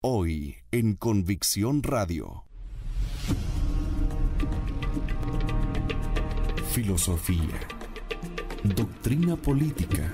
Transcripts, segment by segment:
Hoy en Convicción Radio. Filosofía, doctrina política,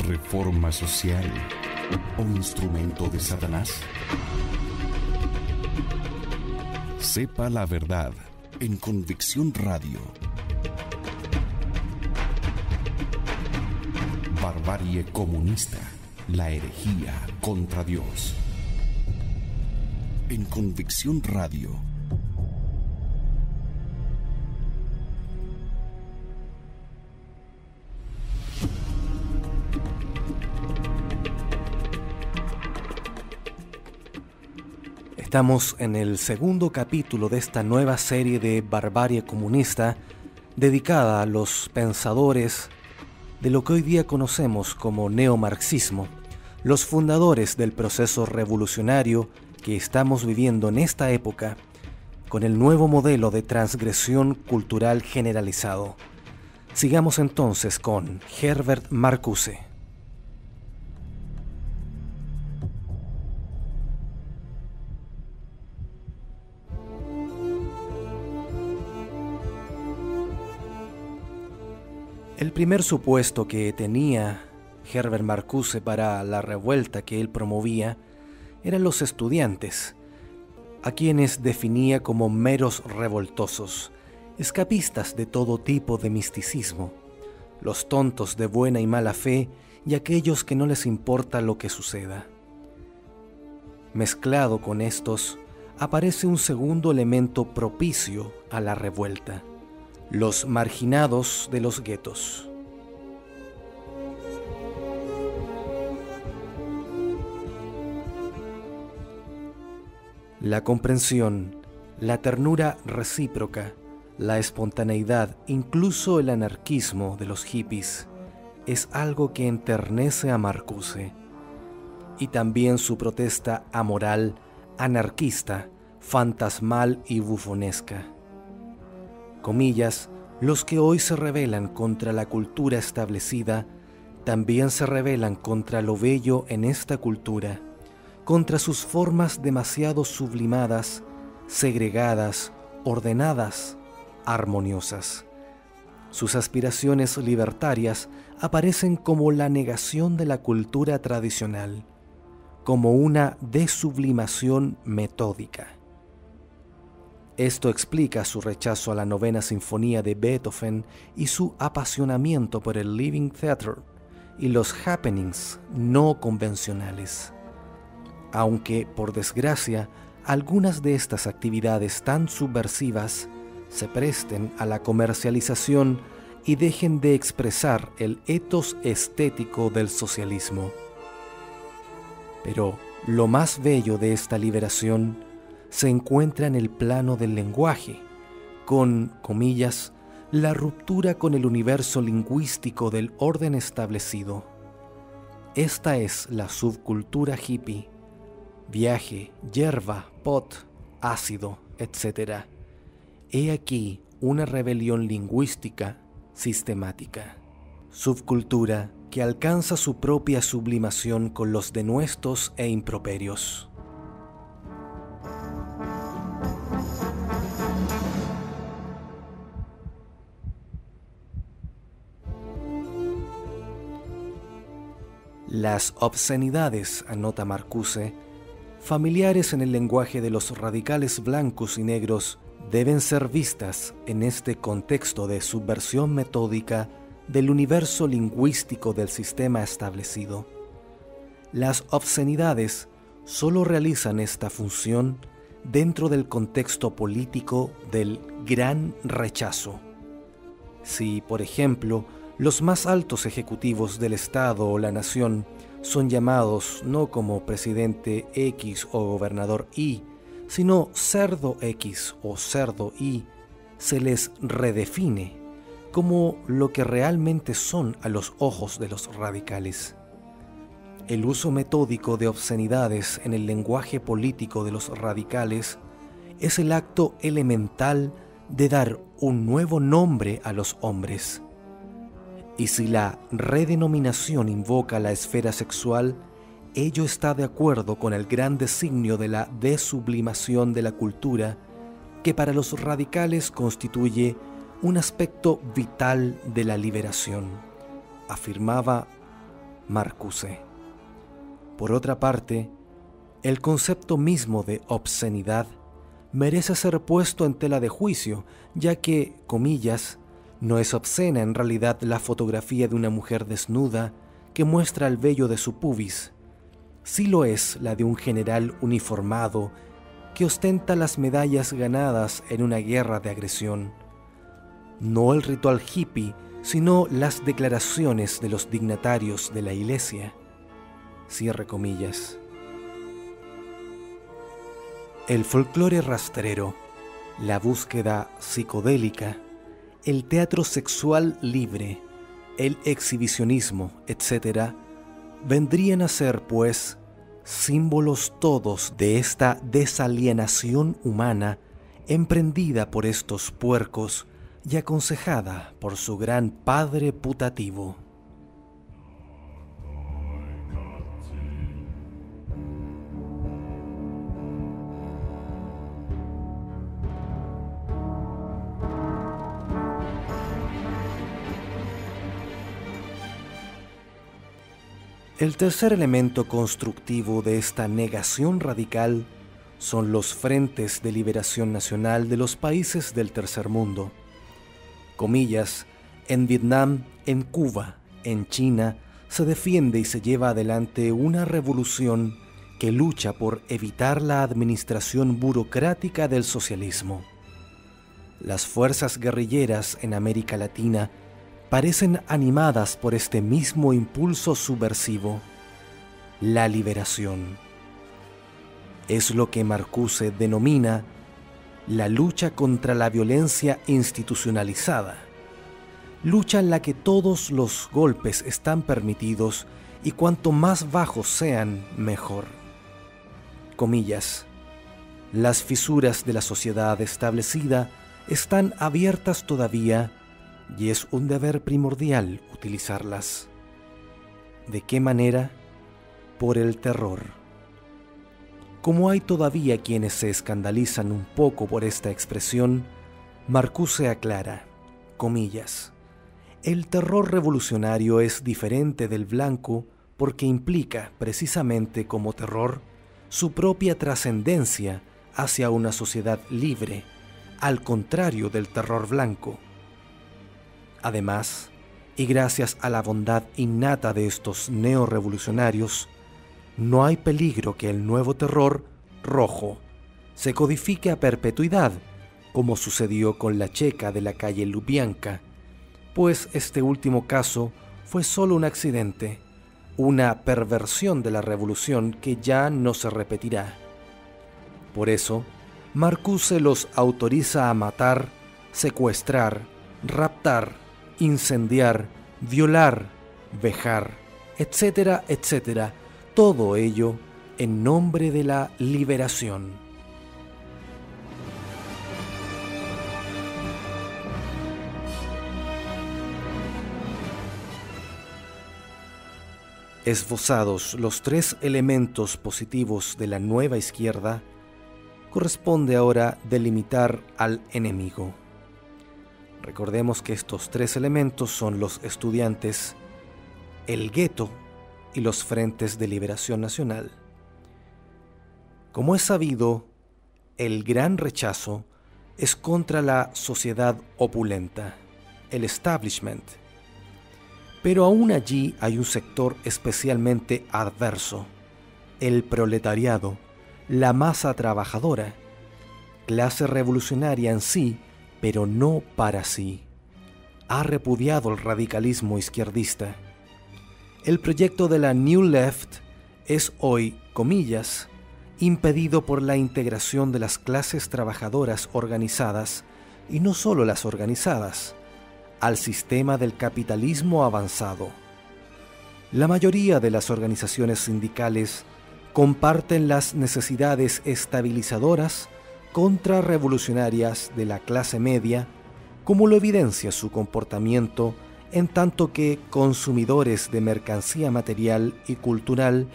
reforma social o instrumento de Satanás. Sepa la verdad en Convicción Radio. Barbarie comunista, la herejía contra Dios. En Convicción Radio. Estamos en el segundo capítulo de esta nueva serie de Barbarie comunista dedicada a los pensadores de lo que hoy día conocemos como neomarxismo, los fundadores del proceso revolucionario que estamos viviendo en esta época con el nuevo modelo de transgresión cultural generalizado. Sigamos entonces con Herbert Marcuse. El primer supuesto que tenía Herbert Marcuse para la revuelta que él promovía eran los estudiantes, a quienes definía como meros revoltosos, escapistas de todo tipo de misticismo, los tontos de buena y mala fe y aquellos que no les importa lo que suceda. Mezclado con estos, aparece un segundo elemento propicio a la revuelta: los marginados de los guetos. La comprensión, la ternura recíproca, la espontaneidad, incluso el anarquismo de los hippies, es algo que enternece a Marcuse, y también su protesta amoral, anarquista, fantasmal y bufonesca. Comillas, los que hoy se rebelan contra la cultura establecida, también se rebelan contra lo bello en esta cultura, contra sus formas demasiado sublimadas, segregadas, ordenadas, armoniosas. Sus aspiraciones libertarias aparecen como la negación de la cultura tradicional, como una desublimación metódica. Esto explica su rechazo a la novena sinfonía de Beethoven y su apasionamiento por el Living Theater y los happenings no convencionales. Aunque, por desgracia, algunas de estas actividades tan subversivas se presten a la comercialización y dejen de expresar el ethos estético del socialismo. Pero lo más bello de esta liberación se encuentra en el plano del lenguaje, con, comillas, la ruptura con el universo lingüístico del orden establecido. Esta es la subcultura hippie: viaje, hierba, pot, ácido, etc. He aquí una rebelión lingüística sistemática. Subcultura que alcanza su propia sublimación con los denuestos e improperios. Las obscenidades, anota Marcuse, familiares en el lenguaje de los radicales blancos y negros, deben ser vistas en este contexto de subversión metódica del universo lingüístico del sistema establecido. Las obscenidades solo realizan esta función dentro del contexto político del gran rechazo. Si, por ejemplo, los más altos ejecutivos del Estado o la nación son llamados no como presidente X o gobernador Y, sino cerdo X o cerdo Y, se les redefine como lo que realmente son a los ojos de los radicales. El uso metódico de obscenidades en el lenguaje político de los radicales es el acto elemental de dar un nuevo nombre a los hombres. Y si la redenominación invoca la esfera sexual, ello está de acuerdo con el gran designio de la desublimación de la cultura, que para los radicales constituye un aspecto vital de la liberación, afirmaba Marcuse. Por otra parte, el concepto mismo de obscenidad merece ser puesto en tela de juicio, ya que, comillas, no es obscena en realidad la fotografía de una mujer desnuda que muestra el vello de su pubis. Sí lo es la de un general uniformado que ostenta las medallas ganadas en una guerra de agresión. No el ritual hippie, sino las declaraciones de los dignatarios de la Iglesia. Cierre comillas. El folclore rastrero, la búsqueda psicodélica, el teatro sexual libre, el exhibicionismo, etc., vendrían a ser, pues, símbolos todos de esta desalienación humana emprendida por estos puercos y aconsejada por su gran padre putativo. El tercer elemento constructivo de esta negación radical son los frentes de liberación nacional de los países del tercer mundo. Comillas, en Vietnam, en Cuba, en China, se defiende y se lleva adelante una revolución que lucha por evitar la administración burocrática del socialismo. Las fuerzas guerrilleras en América Latina parecen animadas por este mismo impulso subversivo, la liberación. Es lo que Marcuse denomina la lucha contra la violencia institucionalizada, lucha en la que todos los golpes están permitidos y cuanto más bajos sean, mejor. Comillas, las fisuras de la sociedad establecida están abiertas todavía y es un deber primordial utilizarlas. ¿De qué manera? Por el terror. Como hay todavía quienes se escandalizan un poco por esta expresión, Marcuse aclara, comillas, el terror revolucionario es diferente del blanco porque implica, precisamente como terror, su propia trascendencia hacia una sociedad libre, al contrario del terror blanco. Además, y gracias a la bondad innata de estos neorrevolucionarios, no hay peligro que el nuevo terror rojo se codifique a perpetuidad, como sucedió con la checa de la calle Lubyanka, pues este último caso fue solo un accidente, una perversión de la revolución que ya no se repetirá. Por eso, Marcuse los autoriza a matar, secuestrar, raptar, incendiar, violar, vejar, etcétera, etcétera, todo ello en nombre de la liberación. Esbozados los tres elementos positivos de la nueva izquierda, corresponde ahora delimitar al enemigo. Recordemos que estos tres elementos son los estudiantes, el gueto y los frentes de liberación nacional. Como es sabido, el gran rechazo es contra la sociedad opulenta, el establishment. Pero aún allí hay un sector especialmente adverso, el proletariado, la masa trabajadora, clase revolucionaria en sí, pero no para sí. Ha repudiado el radicalismo izquierdista. El proyecto de la New Left es hoy, comillas, impedido por la integración de las clases trabajadoras organizadas, y no solo las organizadas, al sistema del capitalismo avanzado. La mayoría de las organizaciones sindicales comparten las necesidades estabilizadoras contrarrevolucionarias de la clase media, como lo evidencia su comportamiento en tanto que consumidores de mercancía material y cultural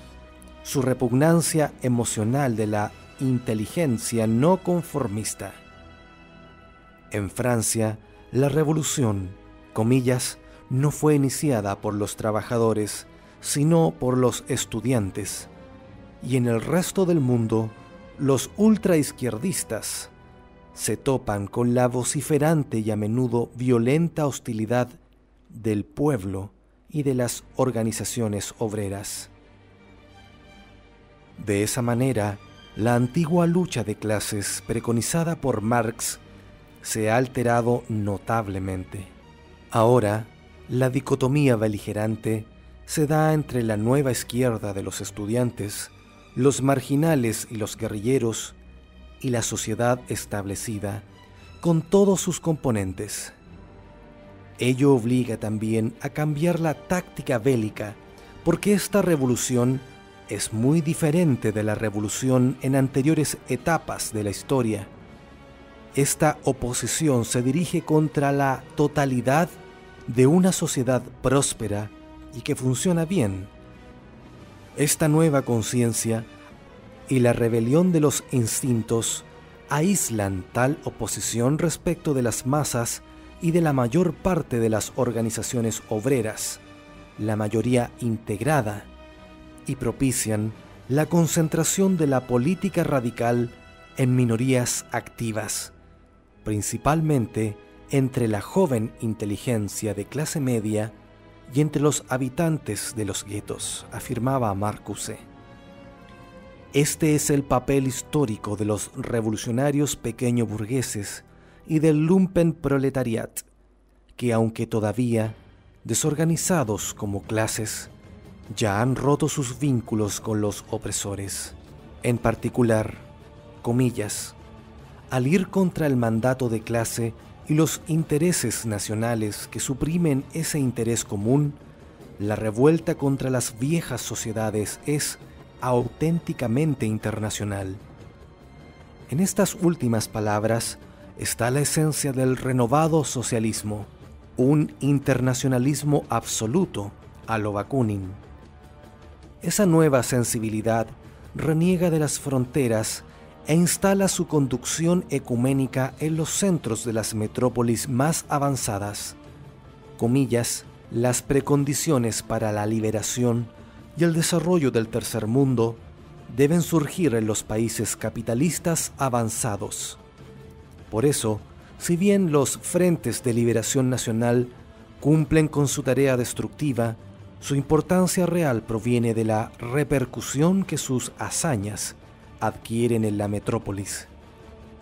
su repugnancia emocional de la inteligencia no conformista. En Francia, la revolución, comillas, no fue iniciada por los trabajadores, sino por los estudiantes. Y en el resto del mundo, los ultraizquierdistas se topan con la vociferante y a menudo violenta hostilidad del pueblo y de las organizaciones obreras. De esa manera, la antigua lucha de clases preconizada por Marx se ha alterado notablemente. Ahora, la dicotomía beligerante se da entre la nueva izquierda de los estudiantes, los marginales y los guerrilleros, y la sociedad establecida, con todos sus componentes. Ello obliga también a cambiar la táctica bélica, porque esta revolución es muy diferente de la revolución en anteriores etapas de la historia. Esta oposición se dirige contra la totalidad de una sociedad próspera y que funciona bien. Esta nueva conciencia y la rebelión de los instintos aíslan tal oposición respecto de las masas y de la mayor parte de las organizaciones obreras, la mayoría integrada, y propician la concentración de la política radical en minorías activas, principalmente entre la joven inteligencia de clase media y entre los habitantes de los guetos, afirmaba Marcuse. Este es el papel histórico de los revolucionarios pequeño burgueses y del lumpenproletariat, que aunque todavía desorganizados como clases, ya han roto sus vínculos con los opresores. En particular, comillas, al ir contra el mandato de clase y los intereses nacionales que suprimen ese interés común, la revuelta contra las viejas sociedades es auténticamente internacional. En estas últimas palabras está la esencia del renovado socialismo, un internacionalismo absoluto a lo Bakunin. Esa nueva sensibilidad reniega de las fronteras e instala su conducción ecuménica en los centros de las metrópolis más avanzadas. Comillas, las precondiciones para la liberación y el desarrollo del tercer mundo deben surgir en los países capitalistas avanzados. Por eso, si bien los frentes de liberación nacional cumplen con su tarea destructiva, su importancia real proviene de la repercusión que sus hazañas adquieren en la metrópolis.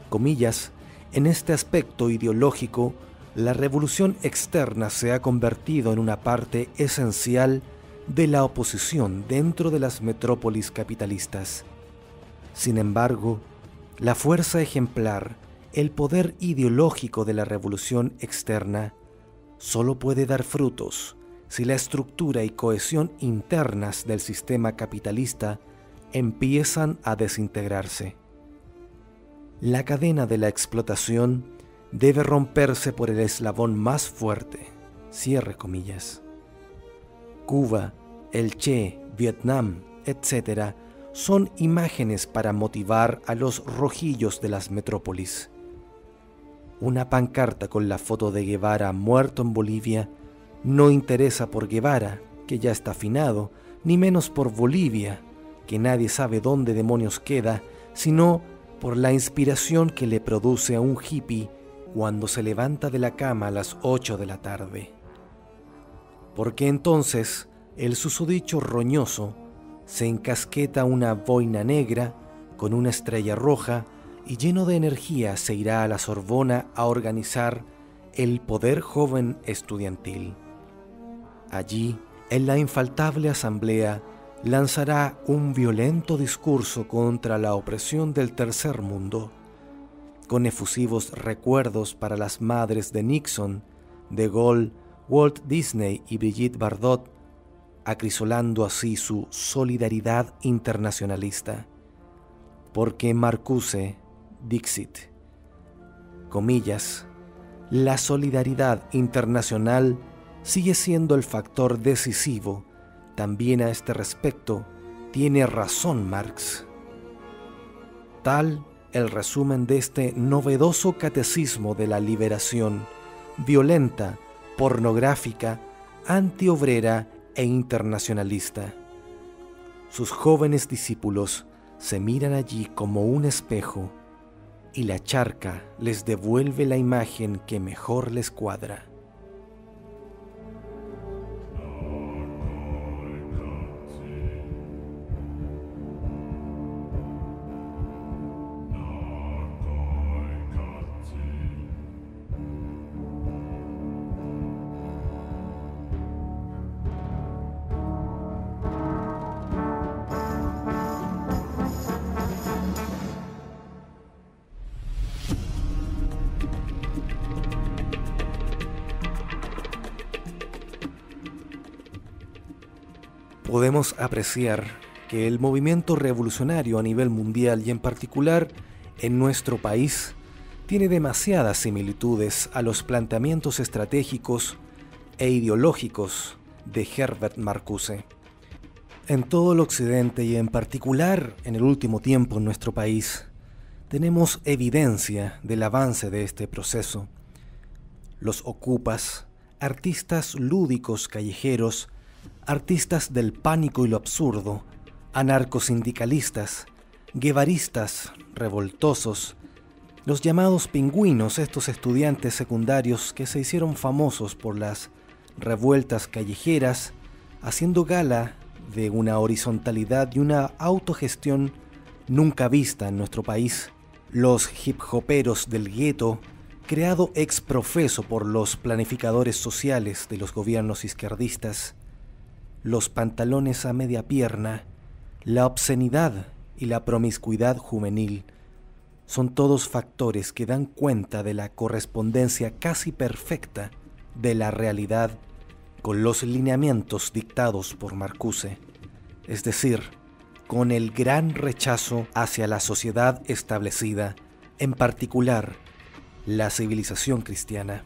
Comillas, en este aspecto ideológico, la revolución externa se ha convertido en una parte esencial de la oposición dentro de las metrópolis capitalistas. Sin embargo, la fuerza ejemplar, el poder ideológico de la revolución externa, solo puede dar frutos si la estructura y cohesión internas del sistema capitalista empiezan a desintegrarse. La cadena de la explotación debe romperse por el eslabón más fuerte. Cierre comillas. Cuba, el Che, Vietnam, etc., son imágenes para motivar a los rojillos de las metrópolis. Una pancarta con la foto de Guevara muerto en Bolivia no interesa por Guevara, que ya está finado, ni menos por Bolivia, que nadie sabe dónde demonios queda, sino por la inspiración que le produce a un hippie cuando se levanta de la cama a las 8 de la tarde. Porque entonces el susodicho roñoso se encasqueta una boina negra con una estrella roja y lleno de energía se irá a la Sorbona a organizar el poder joven estudiantil. Allí, en la infaltable asamblea, lanzará un violento discurso contra la opresión del tercer mundo, con efusivos recuerdos para las madres de Nixon, de Gaulle, Walt Disney y Brigitte Bardot, acrisolando así su solidaridad internacionalista. Porque Marcuse, Dixit, comillas, la solidaridad internacional sigue siendo el factor decisivo. También a este respecto, Tiene razón Marx. Tal el resumen de este novedoso catecismo de la liberación, violenta, pornográfica, antiobrera e internacionalista. Sus jóvenes discípulos se miran allí como un espejo y la charca les devuelve la imagen que mejor les cuadra. Podemos apreciar que el movimiento revolucionario a nivel mundial y en particular en nuestro país tiene demasiadas similitudes a los planteamientos estratégicos e ideológicos de Herbert Marcuse. En todo el occidente y en particular en el último tiempo en nuestro país, tenemos evidencia del avance de este proceso. Los ocupas, artistas lúdicos callejeros, artistas del pánico y lo absurdo, anarcosindicalistas, guevaristas revoltosos, los llamados pingüinos, estos estudiantes secundarios que se hicieron famosos por las revueltas callejeras, haciendo gala de una horizontalidad y una autogestión nunca vista en nuestro país, los hip-hoperos del gueto, creado ex profeso por los planificadores sociales de los gobiernos izquierdistas, los pantalones a media pierna, la obscenidad y la promiscuidad juvenil, son todos factores que dan cuenta de la correspondencia casi perfecta de la realidad con los lineamientos dictados por Marcuse, es decir, con el gran rechazo hacia la sociedad establecida, en particular la civilización cristiana.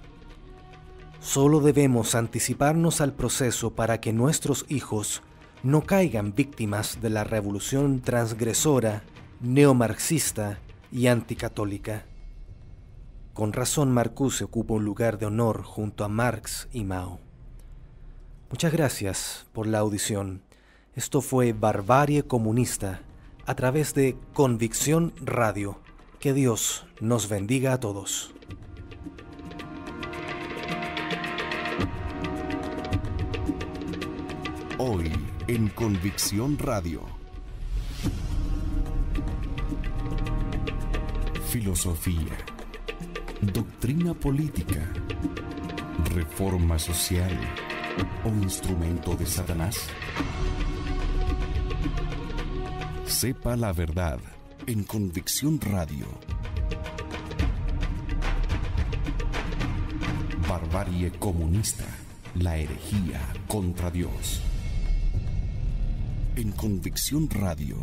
Solo debemos anticiparnos al proceso para que nuestros hijos no caigan víctimas de la revolución transgresora, neomarxista y anticatólica. Con razón Marcuse ocupa un lugar de honor junto a Marx y Mao. Muchas gracias por la audición. Esto fue Barbarie Comunista a través de Convicción Radio. Que Dios nos bendiga a todos. Hoy en Convicción Radio. Filosofía, doctrina política, reforma social o instrumento de Satanás. Sepa la verdad en Convicción Radio. Barbarie comunista, la herejía contra Dios. En Convicción Radio